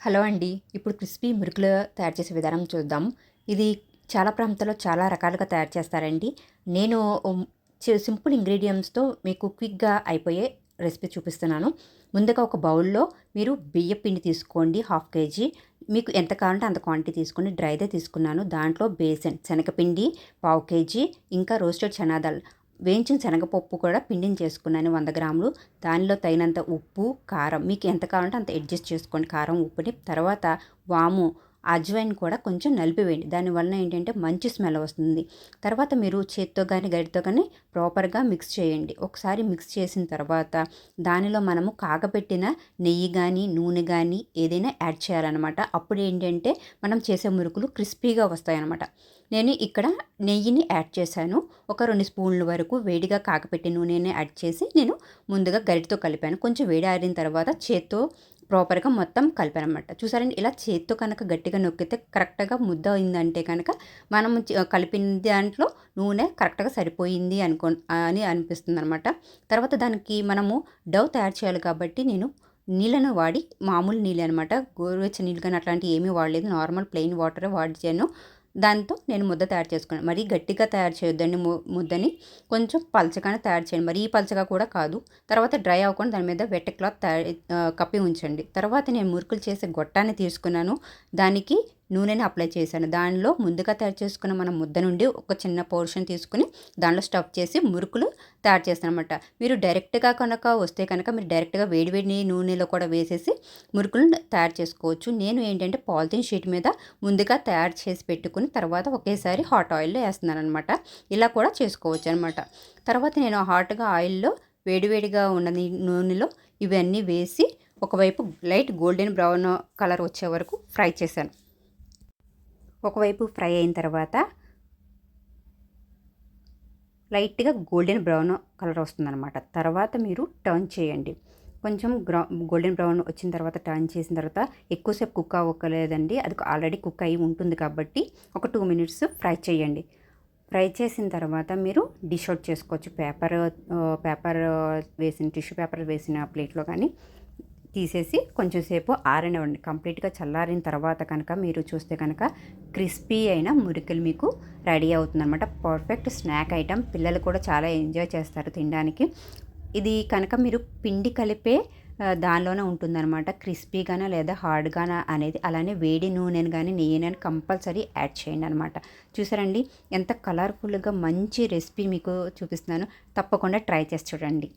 Hello అండి. ఇప్పుడు crispy మురుకులు తయారు చేసే విధానం చూద్దాం. ఇది చాలా ప్రాంతాల్లో చాలా రకాలుగా తయారు చేస్తారండి. నేను సింపుల్ ఇంగ్రీడియెంట్స్‌తో మీకు క్విక్‌గా అయిపోయే రెసిపీ చూపిస్తున్నాను. ముందుగా ఒక బౌల్‌లో మీరు బియ్యపు పిండి తీసుకోండి, హాఫ్ కేజీ. మీకు ఎంత కావాలంటే అంత క్వాంటిటీ తీసుకోండి. డ్రైదే తీసుకున్నాను. దాంట్లో బేసన్ శనగపిండి పావు కేజీ, ఇంకా రోస్టెడ్ చనా దాల్ వేయించిన శనగపప్పు కూడా పిండిని చేసుకున్నాను 100 గ్రాములు. దానిలో తగినంత ఉప్పు, కారం మీకు ఎంత కావాలంటే అంత అడ్జస్ట్ చేసుకోండి కారం, ఉప్పుని. తర్వాత వాము, అజ్వైన్ కూడా కొంచెం నలిపివేయండి. దానివలన ఏంటంటే మంచి స్మెల్ వస్తుంది. తర్వాత మీరు చేత్తో కానీ, గరిటెతో కానీ ప్రాపర్‌గా మిక్స్ చేయండి. ఒకసారి మిక్స్ చేసిన తర్వాత దానిలో మనము కాగబెట్టిన నెయ్యి గానీ, నూనె గానీ ఏదైనా యాడ్ చేయాలనమాట. అప్పుడు ఏంటంటే మనం చేసే మురుకులు క్రిస్పీగా వస్తాయన్నమాట. నేను ఇక్కడ నెయ్యిని యాడ్ చేశాను. ఒక 2 స్పూన్ల వరకు వేడిగా కాగపెట్టిన నూనెని యాడ్ చేసి నేను ముందుగా గరిటెతో కలిపాను. కొంచెం వేడి ఆరిన తర్వాత చేత్తో ప్రాపర్‌గా మొత్తం కలిపాననమాట. చూసారండి, ఇలా చేత్తో కనుక గట్టిగా నొక్కితే కరెక్ట్‌గా ముద్ద అయిందంటే కనుక మనం కలిపిన దాంట్లో నూనె కరెక్ట్‌గా సరిపోయింది అని అనిపిస్తుందనమాట. తర్వాత దానికి మనము డవ్ తయారు చేయాలి కాబట్టి నేను నీళ్ళను వాడి, మామూలు నీళ్ళే అనమాట, గోరువెచ్చని నీళ్ళు కానీ అట్లాంటివి ఏమీ వాడలేదు. నార్మల్ ప్లెయిన్ వాటరే వాడాను. దాంతో నేను ముద్ద తయారు చేసుకున్నాను. మరీ గట్టిగా తయారు చేయొద్దండి ముద్దని. కొంచెం పలచగానే తయారు చేయండి. మరీ పలచగా కూడా కాదు. తర్వాత డ్రై అవ్వకుండా దాని మీద వెట్ క్లాత్ కప్పి ఉంచండి. తర్వాత నేను మురుకులు చేసే గొట్టాన్ని తీసుకున్నాను. దానికి నూనెని అప్లై చేశాను. దానిలో ముందుగా తయారు చేసుకున్న మన ముద్ద నుండి ఒక చిన్న పోర్షన్ తీసుకుని దానిలో స్టఫ్ చేసి మురుకులు తయారు చేస్తానమాట. మీరు డైరెక్ట్‌గా కనుక వస్తే కనుక మీరు డైరెక్ట్‌గా వేడి వేడి నూనెలో కూడా వేసేసి మురుకులను తయారు చేసుకోవచ్చు. నేను ఏంటంటే పాలిథీన్ షీట్ మీద ముందుగా తయారు చేసి పెట్టుకుని తర్వాత ఒకేసారి హాట్ ఆయిల్‌లో ఏస్తున్నాననమాట. ఇలా కూడా చేసుకోవచ్చు అనమాట. తర్వాత నేను హాట్‌గా ఆయిల్‌లో వేడివేడిగా ఉన్న నూనెలో ఇవన్నీ వేసి ఒకవైపు లైట్ గోల్డెన్ బ్రౌన్ కలర్ వచ్చే వరకు ఫ్రై చేశాను. ఒకవైపు ఫ్రై అయిన తర్వాత లైట్‌గా గోల్డెన్ బ్రౌన్ కలర్ వస్తుందనమాట. తర్వాత మీరు టర్న్ చేయండి. కొంచెం గోల్డెన్ బ్రౌన్ వచ్చిన తర్వాత టర్న్ చేసిన తర్వాత ఎక్కువసేపు కుక్ అవ్వకలేదండి. అది ఆల్రెడీ కుక్ అయ్యి ఉంటుంది కాబట్టి ఒక 2 మినిట్స్ ఫ్రై చేయండి. ఫ్రై చేసిన తర్వాత మీరు డిష్ అవుట్ చేసుకోవచ్చు. పేపర్ వేసిన టిష్యూ పేపర్ వేసిన ప్లేట్‌లో కానీ తీసేసి కొంచెం సేపు ఆరనివ్వండి. కంప్లీట్‌గా చల్లారిన తర్వాత కనుక మీరు చూస్తే కనుక క్రిస్పీ అయిన మురుకులు మీకు రెడీ అవుతుందన్నమాట. Perfect snack item. పిల్లలు కూడా చాలా ఎంజాయ్ చేస్తారు తినడానికి. ఇది కనుక మీరు పిండి కలిపే దానిలోనే ఉంటుందన్నమాట. క్రిస్పీగానా లేదా హార్డ్‌గానా అనేది. అలానే వేడి నూనెను కానీ, నెయ్యిని కానీ కంపల్సరీ యాడ్ చేయండి అనమాట. చూసారండి ఎంత కలర్‌ఫుల్‌గా మంచి రెసిపీ మీకు చూపిస్తున్నాను. తప్పకుండా ట్రై చేసి చూడండి.